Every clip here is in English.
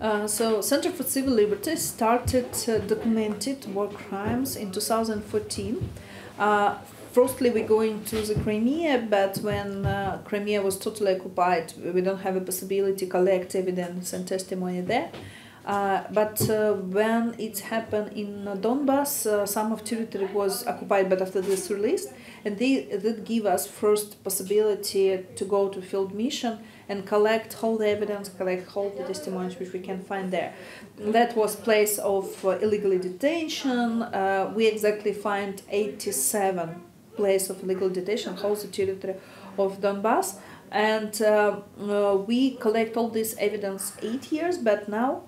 So Center for Civil Liberties started documented war crimes in 2014. Firstly, we're going to the Crimea, but when Crimea was totally occupied, we don't have a possibility to collect evidence and testimony there. But when it happened in Donbass, some of territory was occupied, but after this released, and that give us first possibility to go to field mission and collect all the evidence, collect all the testimonies which we can find there. That was place of illegal detention. We exactly find 87 place of illegal detention, whole the territory of Donbass, and we collect all this evidence 8 years, but now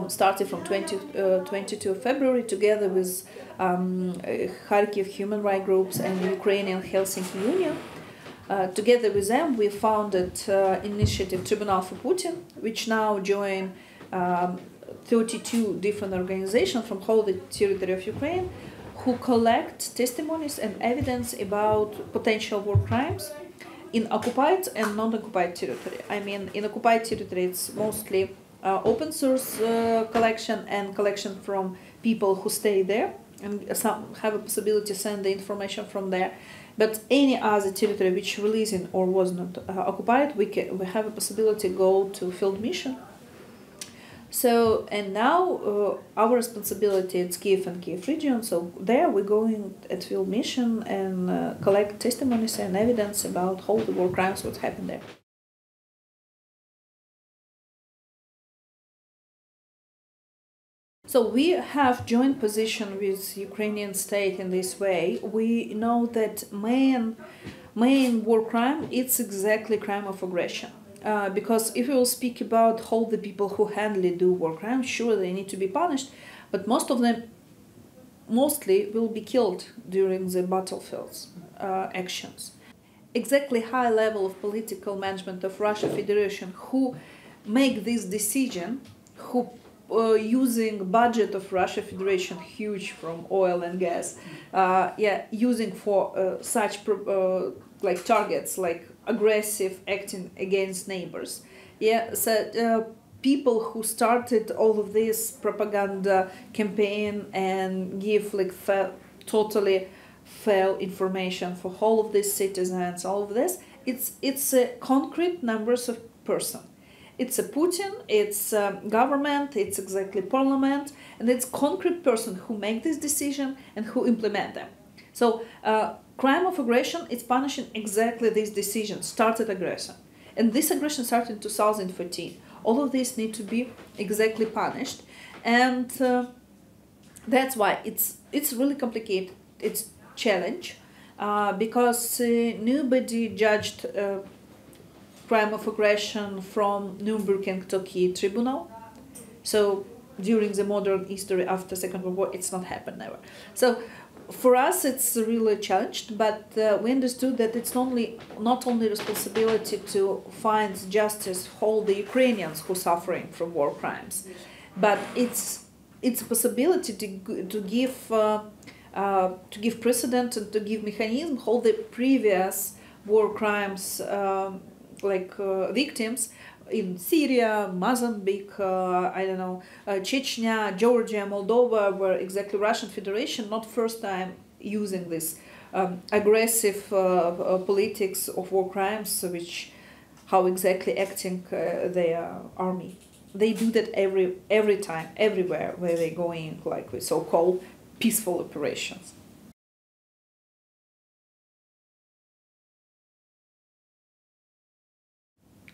starting from 22 February, together with Kharkiv human rights groups and Ukrainian Helsinki Union. Together with them, we founded initiative Tribunal for Putin, which now join 32 different organizations from whole the territory of Ukraine, who collect testimonies and evidence about potential war crimes in occupied and non-occupied territory. I mean, in occupied territory, it's mostly open source collection and collection from people who stay there, and some have a possibility to send the information from there. But any other territory which releasing or was not occupied, we have a possibility to go to field mission. So, and now our responsibility is Kiev and Kiev region. So there we're going at field mission and collect testimonies and evidence about all the war crimes what happened there. So we have joint position with Ukrainian state in this way. We know that main war crime, it's exactly crime of aggression. Because if we will speak about all the people who handily do war crimes, sure they need to be punished, but most of them mostly will be killed during the battlefields actions. Exactly high level of political management of Russia Federation who make this decision, who using budget of Russia Federation huge from oil and gas, using for such like targets like aggressive acting against neighbors. So people who started all of this propaganda campaign and give like totally fair information for all of these citizens, all of this, it's concrete numbers of person. It's a Putin, it's government, it's exactly parliament, and it's concrete person who make this decision and who implement them. So crime of aggression is punishing exactly this decision, started aggression. And this aggression started in 2014. All of this need to be exactly punished. And that's why it's really complicated. It's challenge because nobody judged crime of aggression from Nuremberg and Kentucky Tribunal. So during the modern history after Second World War, it's not happened never. So for us, it's really challenged, but we understood that it's not only responsibility to find justice for all the Ukrainians who are suffering from war crimes, but it's a possibility to give precedent and to give mechanism all the previous war crimes victims in Syria, Mozambique, Chechnya, Georgia, Moldova, where exactly Russian Federation not first time using this aggressive politics of war crimes, which how exactly acting their army. They do that every time, everywhere where they go in, like with so-called peaceful operations.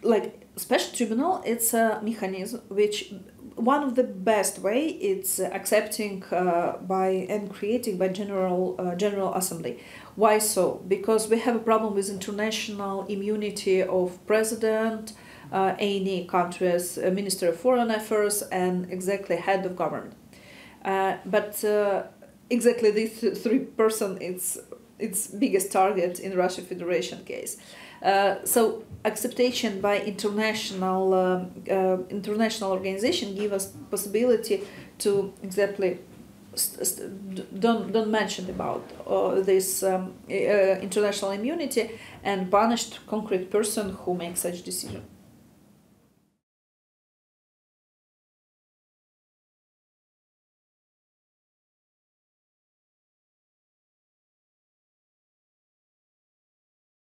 Like special tribunal, it's a mechanism which one of the best way it's accepting by and creating by General Assembly. Why so? Because we have a problem with international immunity of president, any country's Minister of Foreign Affairs, and exactly head of government. But exactly these three persons, it's biggest target in Russia Federation case. So acceptation by international organization give us possibility to exactly don't mention about this international immunity and punished concrete person who makes such decision.